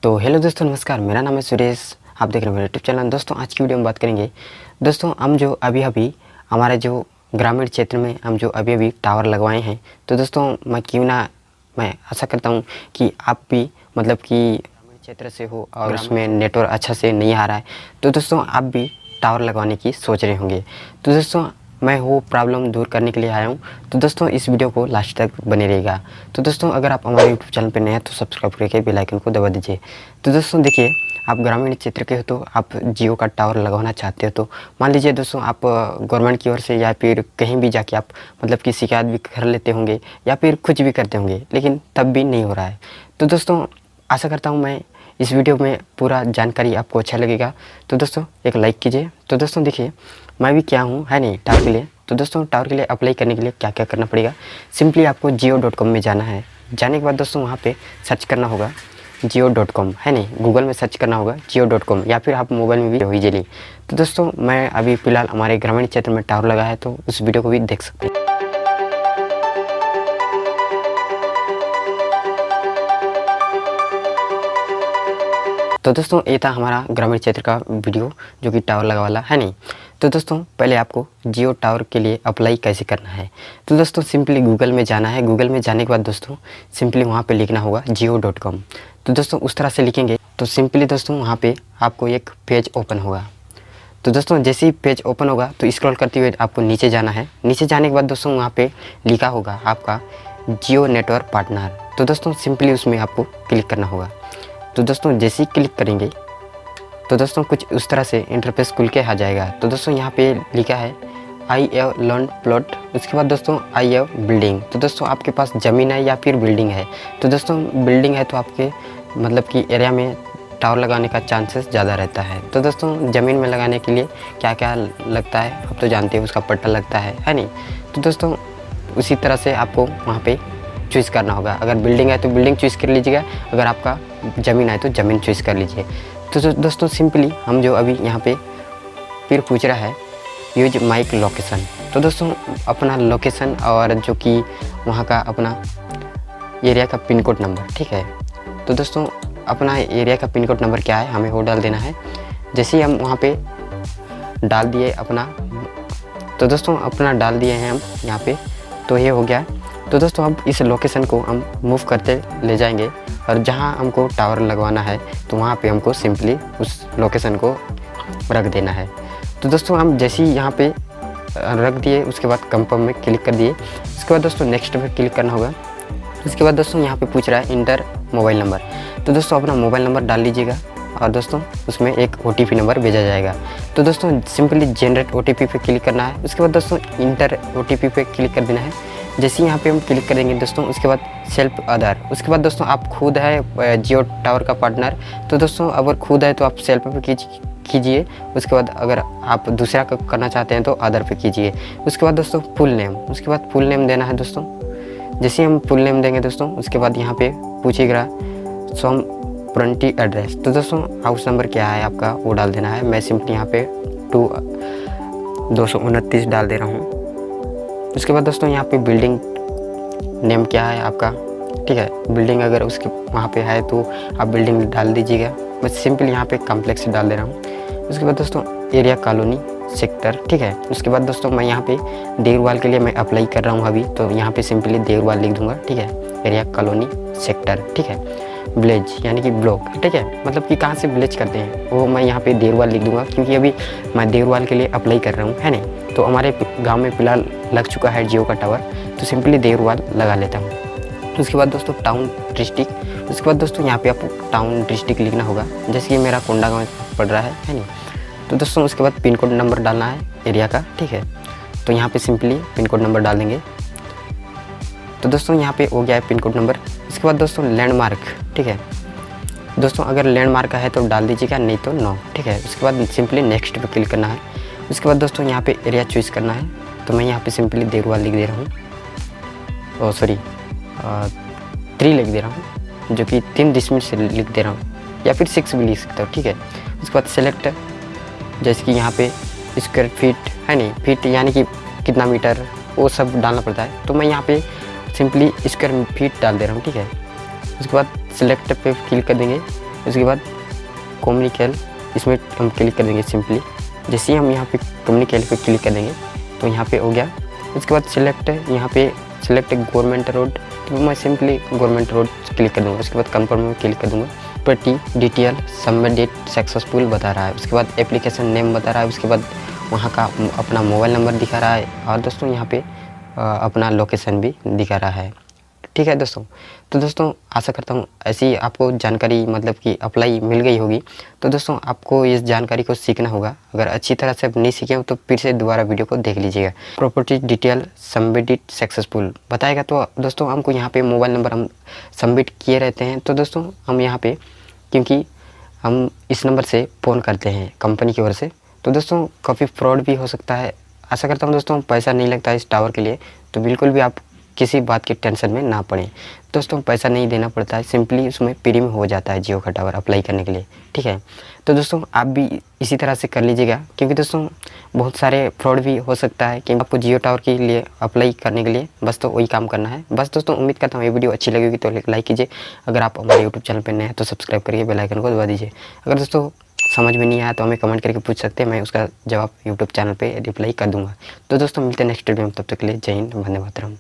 तो हेलो दोस्तों, नमस्कार। मेरा नाम है सुरेश, आप देख रहे हैं मेरे यूट्यूब चैनल। दोस्तों आज की वीडियो में बात करेंगे दोस्तों हम जो अभी हमारे जो ग्रामीण क्षेत्र में हम जो अभी टावर लगवाए हैं। तो दोस्तों मैं आशा करता हूं कि आप भी मतलब कि ग्रामीण क्षेत्र से हो और उसमें नेटवर्क अच्छा से नहीं आ रहा है, तो दोस्तों आप भी टावर लगवाने की सोच रहे होंगे। तो दोस्तों मैं वो प्रॉब्लम दूर करने के लिए आया हूँ। तो दोस्तों इस वीडियो को लास्ट तक बने रहेगा। तो दोस्तों अगर आप हमारे यूट्यूब चैनल पर नए हैं तो सब्सक्राइब करके बेल आइकन को दबा दीजिए। तो दोस्तों देखिए, आप ग्रामीण क्षेत्र के हो तो आप जियो का टावर लगवाना चाहते हो, तो मान लीजिए दोस्तों आप गवर्नमेंट की ओर से या फिर कहीं भी जाके आप मतलब कि शिकायत भी कर लेते होंगे या फिर कुछ भी करते होंगे, लेकिन तब भी नहीं हो रहा है। तो दोस्तों आशा करता हूँ मैं इस वीडियो में पूरा जानकारी आपको अच्छा लगेगा। तो दोस्तों एक लाइक कीजिए। तो दोस्तों देखिए, मैं भी क्या हूँ है नहीं टावर के लिए। तो दोस्तों टावर के लिए अप्लाई करने के लिए क्या क्या करना पड़ेगा, सिंपली आपको जियो.com में जाना है। जाने के बाद दोस्तों वहाँ पे सर्च करना होगा जियो.com, है नहीं, गूगल में सर्च करना होगा जियो.com, या फिर आप मोबाइल में भी हो इजीली। तो दोस्तों मैं अभी फ़िलहाल हमारे ग्रामीण क्षेत्र में टावर लगा है, तो उस वीडियो को भी देख सकते हैं। तो दोस्तों ये था हमारा ग्रामीण क्षेत्र का वीडियो जो कि टावर लगा वाला है नहीं। तो दोस्तों पहले आपको जियो टावर के लिए अप्लाई कैसे करना है। तो दोस्तों सिंपली गूगल में जाना है। गूगल में जाने के बाद दोस्तों सिंपली वहाँ पे लिखना होगा जियो.com। तो दोस्तों उस तरह से लिखेंगे तो सिंपली दोस्तों वहाँ पे आपको एक पेज ओपन होगा। तो दोस्तों जैसे ही पेज ओपन होगा तो स्क्रॉल करते हुए आपको नीचे जाना है। नीचे जाने के बाद दोस्तों वहाँ पे लिखा होगा आपका जियो नेटवर्क पार्टनर। तो दोस्तों सिंपली उसमें आपको क्लिक करना होगा। तो दोस्तों जैसे ही क्लिक करेंगे तो दोस्तों कुछ उस तरह से इंटरफेस खुल के आ जाएगा। तो दोस्तों यहाँ पे लिखा है आई हैव लैंड प्लॉट, उसके बाद दोस्तों आई हैव बिल्डिंग। तो दोस्तों आपके पास ज़मीन है या फिर बिल्डिंग है। तो दोस्तों बिल्डिंग है तो आपके मतलब कि एरिया में टावर लगाने का चांसेस ज़्यादा रहता है। तो दोस्तों ज़मीन में लगाने के लिए क्या क्या लगता है आप तो जानते हैं, उसका पट्टा लगता है नहीं। तो दोस्तों उसी तरह से आपको वहाँ पे चॉइस करना होगा। अगर बिल्डिंग है तो बिल्डिंग चॉइस कर लीजिएगा, अगर आपका ज़मीन है तो ज़मीन चॉइस कर लीजिए। तो दोस्तों सिंपली हम जो अभी यहाँ पे फिर पूछ रहा है यूज माइक लोकेशन। तो दोस्तों अपना लोकेशन और जो कि वहाँ का अपना एरिया का पिन कोड नंबर, ठीक है। तो दोस्तों अपना एरिया का पिन कोड नंबर क्या है हमें वो डाल देना है। जैसे ही हम वहाँ पे डाल दिए अपना, तो दोस्तों अपना डाल दिए हैं हम यहाँ पे, तो ये हो गया। तो दोस्तों अब इस लोकेशन को हम मूव करते ले जाएंगे और जहाँ हमको टावर लगवाना है तो वहाँ पे हमको सिंपली उस लोकेशन को रख देना है। तो दोस्तों हम जैसे ही यहाँ पे रख दिए उसके बाद कंफर्म में क्लिक कर दिए। उसके बाद दोस्तों नेक्स्ट पे क्लिक करना होगा। उसके बाद दोस्तों यहाँ पे पूछ रहा है इंटर मोबाइल नंबर। तो दोस्तों अपना मोबाइल नंबर डाल लीजिएगा और दोस्तों उसमें एक OTP नंबर भेजा जाएगा। तो दोस्तों सिंपली जनरेट OTP पे क्लिक करना है। उसके बाद दोस्तों इंटर OTP पे क्लिक कर देना है। जैसे यहाँ पे हम क्लिक करेंगे दोस्तों उसके बाद सेल्फ आधार। उसके बाद दोस्तों आप खुद है जियो टावर का पार्टनर, तो दोस्तों अगर खुद है तो आप सेल्फ पे कीजिए। उसके बाद अगर आप दूसरा का करना चाहते हैं तो अदर पे कीजिए। उसके बाद दोस्तों फुल नेम, उसके बाद फुल नेम देना है दोस्तों। जैसे हम फुल नेम देंगे दोस्तों उसके बाद यहाँ पे पूछेगा सोम प्रॉपर्टी एड्रेस। तो दोस्तों हाउस नंबर क्या है आपका वो डाल देना है। मैं सिंपली यहाँ पे 229 डाल दे रहा हूँ। उसके बाद दोस्तों यहाँ पे बिल्डिंग नेम क्या है आपका, ठीक है। बिल्डिंग अगर उसके वहाँ पे है तो आप बिल्डिंग डाल दीजिएगा। मैं सिंपल यहाँ पे कॉम्प्लेक्स डाल दे रहा हूँ। उसके बाद दोस्तों एरिया कॉलोनी सेक्टर, ठीक है। उसके बाद दोस्तों मैं यहाँ पे देरवाल के लिए मैं अप्लाई कर रहा हूँ अभी, तो यहाँ पे सिंपली देरवाल लिख दूंगा, ठीक है। एरिया कॉलोनी सेक्टर, ठीक है। विलेज यानी कि ब्लॉक, ठीक है, मतलब कि कहाँ से विलेज करते हैं वो मैं यहाँ पे देरवाल लिख दूंगा, क्योंकि अभी मैं देरवाल के लिए अप्लाई कर रहा हूँ, है नहीं। तो हमारे गांव में फ़िलहाल लग चुका है जियो का टावर, तो सिंपली देरवाल लगा लेता हूँ। उसके बाद दोस्तों टाउन डिस्ट्रिक्ट। उसके बाद दोस्तों यहाँ पे आपको टाउन डिस्ट्रिक्ट लिखना होगा, जैसे कि मेरा कोंडा गाँव पड़ रहा है नहीं। तो दोस्तों उसके बाद पिन कोड नंबर डालना है एरिया का, ठीक है। तो यहाँ पे सिंपली पिन कोड नंबर डाल देंगे। तो दोस्तों यहाँ पे हो गया है पिन कोड नंबर। इसके बाद दोस्तों लैंडमार्क, ठीक है। दोस्तों अगर लैंडमार्क का है तो डाल दीजिएगा, नहीं तो नो, ठीक है। उसके बाद सिंपली नेक्स्ट पे क्लिक करना है। उसके बाद दोस्तों यहाँ पे एरिया चॉइस करना है, तो मैं यहाँ पे सिंपली देरवाल लिख दे रहा हूँ, 3 लिख दे रहा हूँ, जो कि 3 डिसमिल से लिख दे रहा हूँ, या फिर 6 भी लिख सकता हूँ, ठीक है। उसके बाद सेलेक्ट, जैसे कि यहाँ पे स्क्वायर फीट है नहीं, फीट यानी कि कितना मीटर वो सब डालना पड़ता है, तो मैं यहाँ पे सिंपली स्क्वायर फीट डाल दे रहा हूँ, ठीक है। उसके बाद सिलेक्ट पे क्लिक कर देंगे। उसके बाद कम्युनिकेट, इसमें हम क्लिक कर देंगे सिंपली। जैसे ही हम यहाँ पे कम्युनिकेट पे क्लिक कर देंगे तो यहाँ पे हो गया। उसके बाद सिलेक्ट, यहाँ पे सिलेक्ट गवर्नमेंट रोड, तो मैं सिंपली गवर्नमेंट रोड क्लिक कर दूँगा। उसके बाद कंफर्म में क्लिक कर दूँगा। प्रॉपर्टी डिटेल सबमिट सक्सेसफुल बता रहा है। उसके बाद एप्लीकेशन नेम बता रहा है। उसके बाद वहाँ का अपना मोबाइल नंबर दिखा रहा है और दोस्तों यहाँ पे अपना लोकेशन भी दिखा रहा है। ठीक है दोस्तों, तो दोस्तों आशा करता हूँ ऐसी आपको जानकारी मतलब कि अप्लाई मिल गई होगी। तो दोस्तों आपको इस जानकारी को सीखना होगा। अगर अच्छी तरह से आप नहीं सीखे हो तो फिर से दोबारा वीडियो को देख लीजिएगा। प्रॉपर्टी डिटेल सबमिट सक्सेसफुल बताएगा। तो दोस्तों हमको यहाँ पे मोबाइल नंबर हम सबमिट किए रहते हैं। तो दोस्तों हम यहाँ पे, क्योंकि हम इस नंबर से फ़ोन करते हैं कंपनी की ओर से, तो दोस्तों काफ़ी फ्रॉड भी हो सकता है। आशा करता हूँ दोस्तों पैसा नहीं लगता है इस टावर के लिए, तो बिल्कुल भी आप किसी बात की टेंशन में ना पड़ें। दोस्तों पैसा नहीं देना पड़ता है, सिंपली उसमें फ्री में हो जाता है जियो का टावर अप्लाई करने के लिए। ठीक है, तो दोस्तों आप भी इसी तरह से कर लीजिएगा, क्योंकि दोस्तों बहुत सारे फ्रॉड भी हो सकता है कि आपको जियो टावर के लिए अप्लाई करने के लिए बस तो वही काम करना है। बस दोस्तों उम्मीद करता हूँ ये वीडियो अच्छी लगेगी तो लाइक कीजिए। अगर आप हमारे यूट्यूब चैनल पर नए हैं तो सब्सक्राइब करिए, बेल आइकन को दबा दीजिए। अगर दोस्तों समझ में नहीं आया तो हमें कमेंट करके पूछ सकते हैं, मैं उसका जवाब यूट्यूब चैनल पे रिप्लाई कर दूंगा। तो दोस्तों मिलते हैं नेक्स्ट वीडियो में, तब तक के लिए जय हिंद, वंदे मातरम।